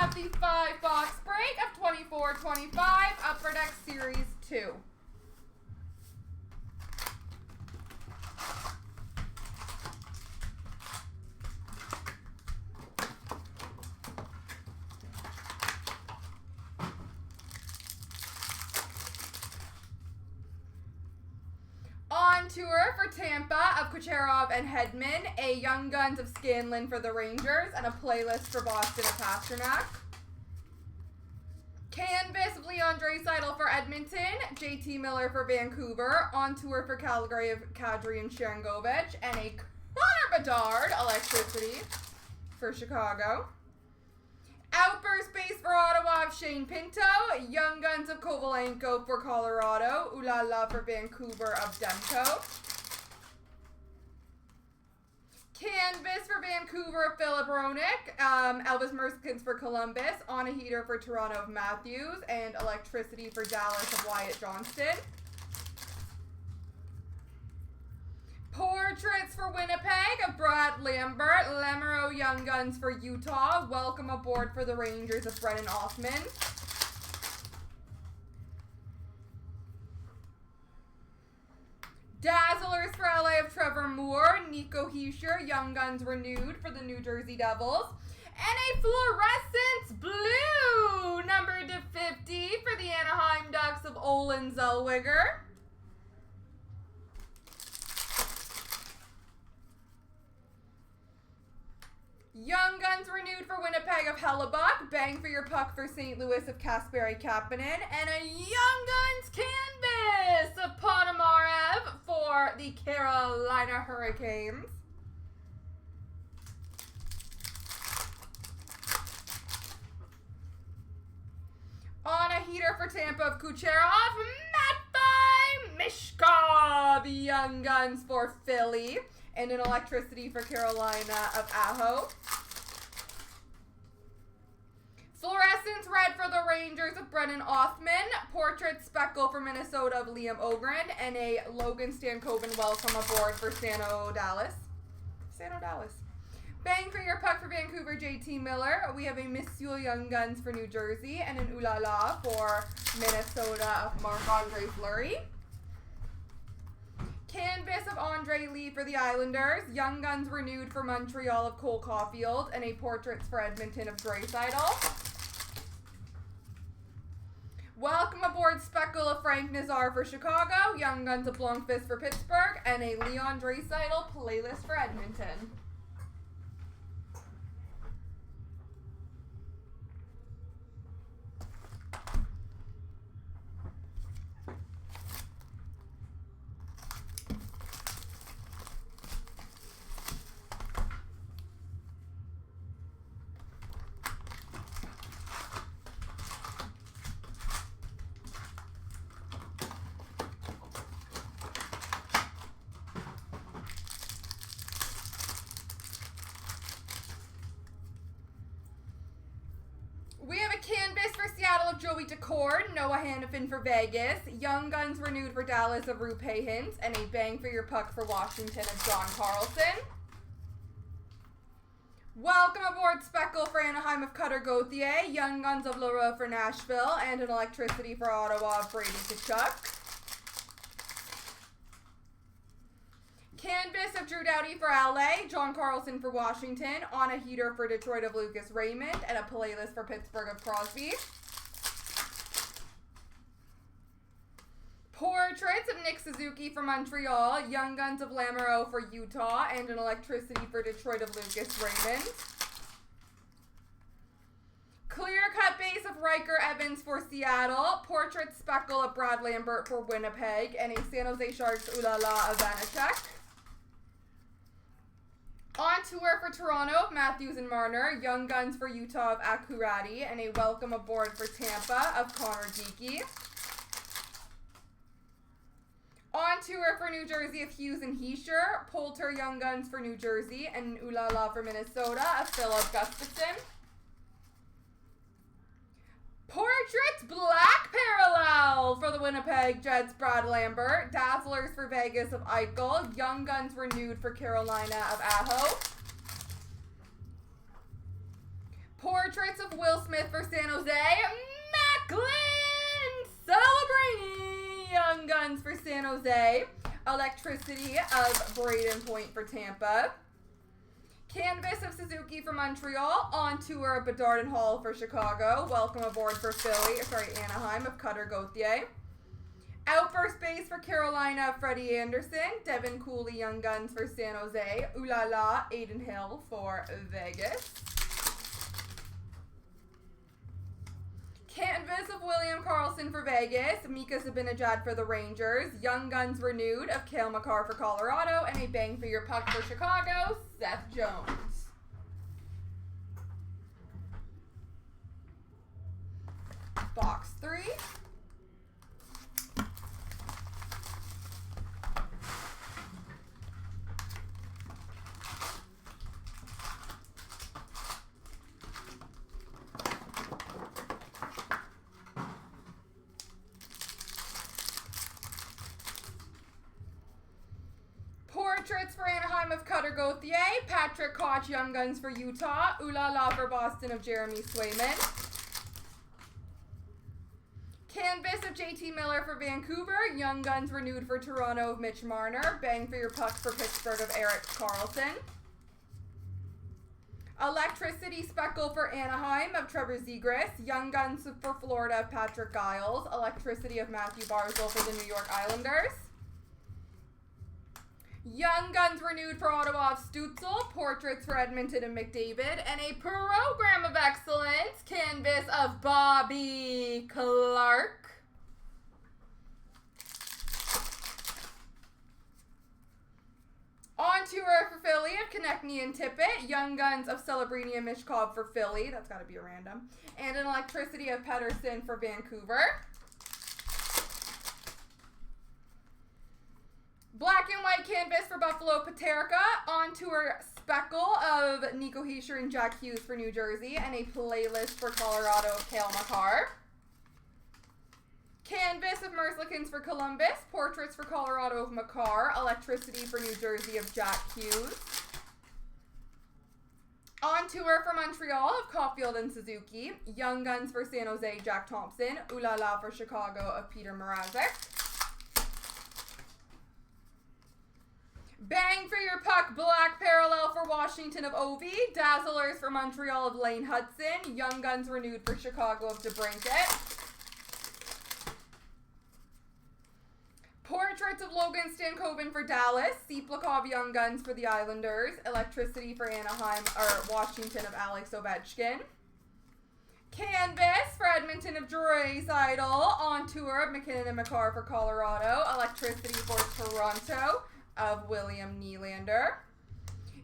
have the 5-box break of 24-25 Upper Deck Series 2. On tour for Tampa of Kucherov and Hedman, a Young Guns of Scanlon for the Rangers, and a playlist for Boston of Pasternak. Canvas of Leon Draisaitl for Edmonton, JT Miller for Vancouver, on tour for Calgary of Kadri and Sharangovich, and a Connor Bedard Electricity for Chicago. Outburst base for Ottawa of Shane Pinto, Young Guns of Kovalenko for Colorado, Ooh La La for Vancouver of Demko. Canvas for Vancouver of Philip Roenick, Elvis Merskins for Columbus, On a Heater for Toronto of Matthews, and Electricity for Dallas of Wyatt Johnston. Portraits for Winnipeg of Brad Lambert, Lamoureux Young Guns for Utah, Welcome Aboard for the Rangers of Brennan Othman. Dazzlers for LA of Trevor Moore, Nico Hischier, Young Guns renewed for the New Jersey Devils. And a fluorescence blue, numbered to 50 for the Anaheim Ducks of Olin Zellweger. Young Guns renewed for Winnipeg of Hellebuck, Bang for Your Puck for St. Louis of Kasperi Kapanen, and a Young Guns canvas of Ponomarev for the Carolina Hurricanes. On a Heater for Tampa of Kucherov, Matvei Michkov, Young Guns for Philly, and an Electricity for Carolina of Aho. Fluorescence Red for the Rangers of Brennan Othman, Portrait Speckle for Minnesota of Liam Ogren, and a Logan Stankoven Welcome Aboard for Sano Dallas. Bang for Your Puck for Vancouver, JT Miller. We have a Monsieur Young Guns for New Jersey, and an Ooh La La for Minnesota of Marc-Andre Fleury. Canvas of Andre Lee for the Islanders, Young Guns renewed for Montreal of Cole Caulfield, and a Portraits for Edmonton of Draisaitl. Welcome Aboard Speckle of Frank Nazar for Chicago, Young Guns of Blomqvist for Pittsburgh, and a Leon Draisaitl playlist for Edmonton. We have a canvas for Seattle of Joey Decord, Noah Hannafin for Vegas, Young Guns renewed for Dallas of Roope Hintz, and a Bang for Your Puck for Washington of John Carlson. Welcome Aboard Speckle for Anaheim of Cutter Gauthier, Young Guns of Leroux for Nashville, and an Electricity for Ottawa of Brady Tkachuk. Canvas of Drew Doughty for LA, John Carlson for Washington, On a Heater for Detroit of Lucas Raymond, and a playlist for Pittsburgh of Crosby. Portraits of Nick Suzuki for Montreal, Young Guns of Lamoureux for Utah, and an Electricity for Detroit of Lucas Raymond. Clear cut base of Riker Evans for Seattle, Portrait Speckle of Brad Lambert for Winnipeg, and a San Jose Sharks Ooh La La of Vanacek. On tour for Toronto of Matthews and Marner, Young Guns for Utah of Akurati, and a Welcome Aboard for Tampa of Connor Geeky. On tour for New Jersey of Hughes and Hischier, Poulter Young Guns for New Jersey, and Ooh La La for Minnesota of Philip Gustafson. Portraits Black Parallel for the Winnipeg Jets, Brad Lambert. Dazzlers for Vegas of Eichel. Young Guns renewed for Carolina of Aho. Portraits of of Will Smith for San Jose. Macklin Celebrini. Young Guns for San Jose. Electricity of Braden Point for Tampa. Canvas of Suzuki for Montreal. On tour of Bedard and Hall for Chicago. Welcome aboard for Anaheim of Cutter Gauthier. Outburst base for Carolina, Freddie Anderson. Devin Cooley, Young Guns for San Jose. Ooh La La, Aiden Hill for Vegas. Canvas of William Karlsson for Vegas. Mika Zibanejad for the Rangers. Young Guns renewed of Cale Makar for Colorado. And a bang for your puck for Chicago, Seth Jones. Box 3. Portraits for Anaheim of Cutter Gauthier. Patrick Koch, Young Guns for Utah. Ooh La La for Boston of Jeremy Swayman. Canvas of JT Miller for Vancouver. Young Guns renewed for Toronto of Mitch Marner. Bang for your puck for Pittsburgh of Erik Karlsson. Electricity Speckle for Anaheim of Trevor Zegras. Young Guns for Florida of Patrick Giles. Electricity of Matthew Barzal for the New York Islanders. Young Guns renewed for Ottawa of Stutzel. Portraits for Edmonton and McDavid. And a Program of Excellence canvas of Bobby Clark. On tour for Philly of Konechny and Tippett. Young Guns of Celebrini and Mishkov for Philly. That's got to be a random. And an Electricity of Pettersson for Vancouver. Black and white canvas for Buffalo Paterka. On tour speckle of Nico Hischier and Jack Hughes for New Jersey. And a playlist for Colorado of Cale Makar. Canvas of Merzlikins for Columbus. Portraits for Colorado of Makar. Electricity for New Jersey of Jack Hughes. On tour for Montreal of Caulfield and Suzuki. Young Guns for San Jose, Jack Thompson. Ooh La La for Chicago of Peter Mrazek. Bang for your puck, Black Parallel for Washington of Ovi. Dazzlers for Montreal of Lane Hudson. Young Guns renewed for Chicago of DeBrincat. Portraits of Logan Stankoven for Dallas. Siplikov Young Guns for the Islanders. Electricity for Anaheim or Washington of Alex Ovechkin. Canvas for Edmonton of Draisaitl. On tour of McKinnon and Makar for Colorado. Electricity for Toronto of William Nylander.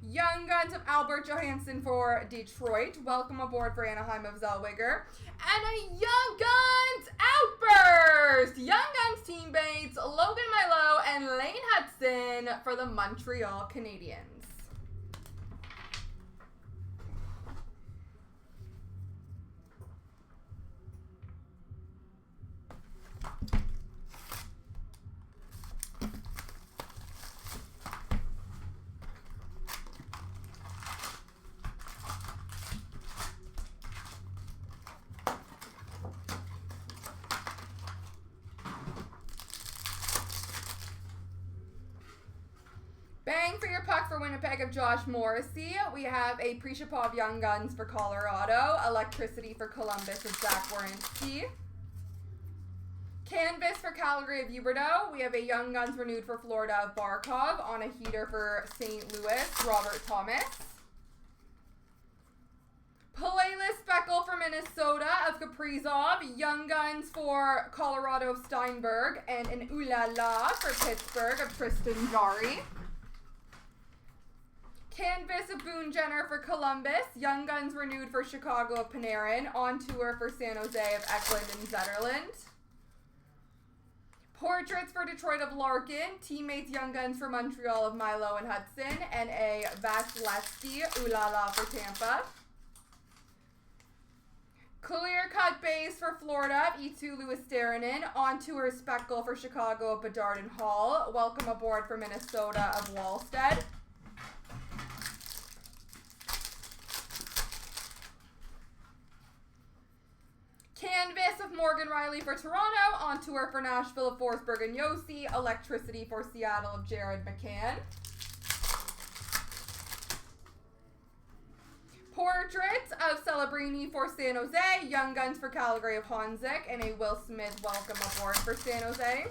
Young Guns of Albert Johansson for Detroit. Welcome aboard for Anaheim of Zellweger. And a Young Guns Outburst! Young Guns teammates Logan Milo and Lane Hudson for the Montreal Canadiens. Bang for your puck for Winnipeg of Josh Morrissey. We have a Prishapov Young Guns for Colorado. Electricity for Columbus of Zach Werenski. Canvas for Calgary of Huberdeau. We have a Young Guns renewed for Florida of Barkov. On a heater for St. Louis, Robert Thomas. Playlist Speckle for Minnesota of Kaprizov. Young Guns for Colorado of Steinberg. And an Ooh La La for Pittsburgh of Tristan Jarry. Canvas of Boone Jenner for Columbus. Young Guns renewed for Chicago of Panarin. On tour for San Jose of Eklund and Zetterland. Portraits for Detroit of Larkin. Teammates Young Guns for Montreal of Milo and Hudson. And a Vasilevsky Ooh La La for Tampa. Clear cut base for Florida of Eetu Luostarinen. On tour speckle for Chicago of Bedard and Hall. Welcome aboard for Minnesota of Wallstead. Morgan Riley for Toronto. On tour for Nashville of Forsberg and Yossi. Electricity for Seattle of Jared McCann. Portrait of Celebrini for San Jose. Young Guns for Calgary of Honzik. And a Will Smith welcome aboard for San Jose.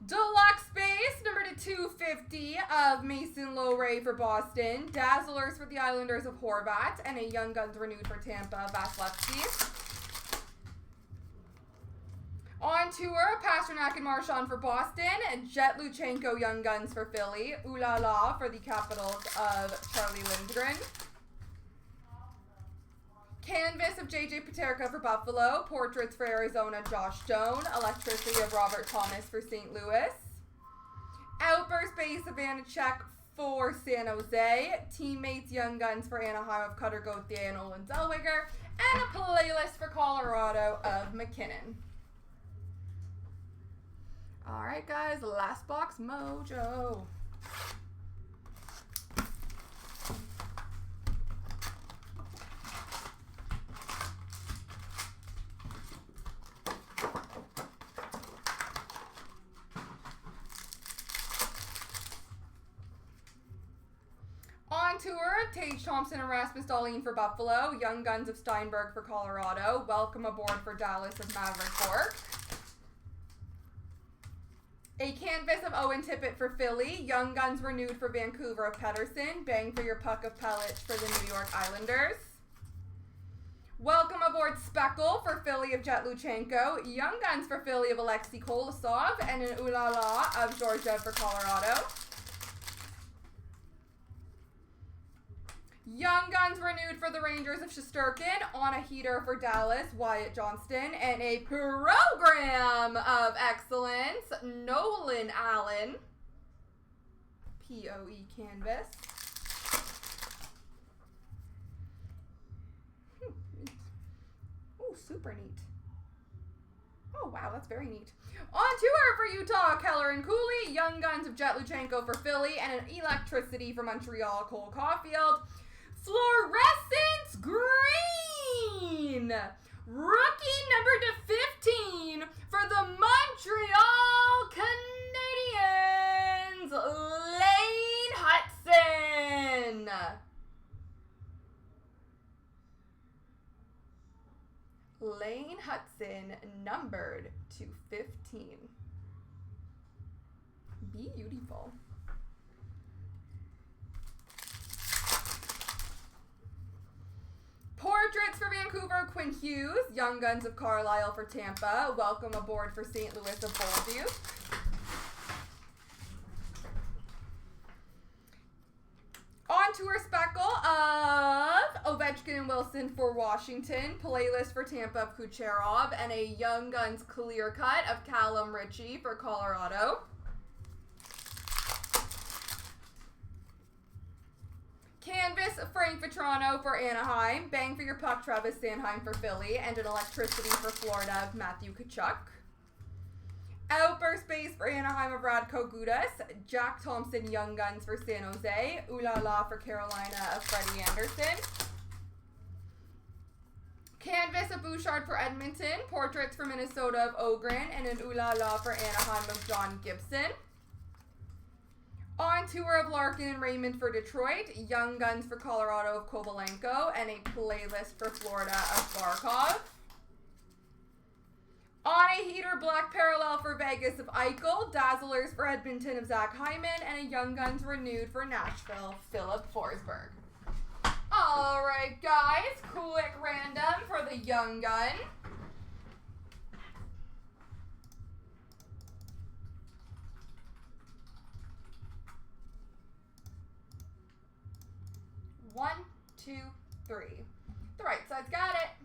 Deluxe base, number to 250 of Mason Lowray for Boston. Dazzlers for the Islanders of Horvat. And a Young Guns renewed for Tampa, Vasilevsky. On tour, Pasternak and Marchand for Boston. Jet Luchenko Young Guns for Philly. Ooh La La for the Capitals of Charlie Lindgren. Canvas of J.J. Paterka for Buffalo. Portraits for Arizona, Josh Stone. Electricity of Robert Thomas for St. Louis. Outburst base of Vanacek for San Jose. Teammates Young Guns for Anaheim of Cutter Gauthier and Olin Zellweger. And a playlist for Colorado of McKinnon. Alright guys, last box mojo. On tour, Tage Thompson and Rasmus Dahlin for Buffalo. Young Guns of Steinberg for Colorado. Welcome aboard for Dallas of Maverick Bork. A canvas of Owen Tippett for Philly. Young Guns renewed for Vancouver of Pettersson. Bang for your puck of Pellich for the New York Islanders. Welcome aboard Speckle for Philly of Jet Luchenko. Young Guns for Philly of Alexei Kolosov. And an Ooh La La of Georgia for Colorado. Young Guns renewed for the Rangers of Shesterkin. On a heater for Dallas, Wyatt Johnston. And a Program of Excellence, Nolan Allen. POE canvas. Ooh, super neat. Oh, wow, that's very neat. On tour for Utah, Keller and Cooley. Young Guns of Jet Luchenko for Philly. And an Electricity for Montreal, Cole Caulfield. Fluorescence Green! Rookie number to 15 for the Montreal Canadiens, Lane Hutson. Lane Hutson, numbered to 15. Beautiful. Portraits for Vancouver, Quinn Hughes. Young Guns of Carlisle for Tampa. Welcome aboard for St. Louis of Bolduc. On tour speckle of Ovechkin and Wilson for Washington. Playlist for Tampa of Kucherov. And a Young Guns clear cut of Callum Ritchie for Colorado. Canvas Frank Vetrano for Anaheim. Bang for your puck, Travis Sanheim for Philly. And an Electricity for Florida of Matthew Tkachuk. Outburst base for Anaheim of Radko Gudas. Jack Thompson Young Guns for San Jose. Ooh La La for Carolina of Freddie Anderson. Canvas of Bouchard for Edmonton. Portraits for Minnesota of Ogren. And an Ooh La La for Anaheim of John Gibson. On tour of Larkin and Raymond for Detroit. Young Guns for Colorado of Kovalenko. And a playlist for Florida of Barkov. On a heater, black parallel for Vegas of Eichel. Dazzlers for Edmonton of Zach Hyman. And a Young Guns renewed for Nashville, Philip Forsberg. Alright guys, quick random for the Young Gun. One, two, three. The right side's got it.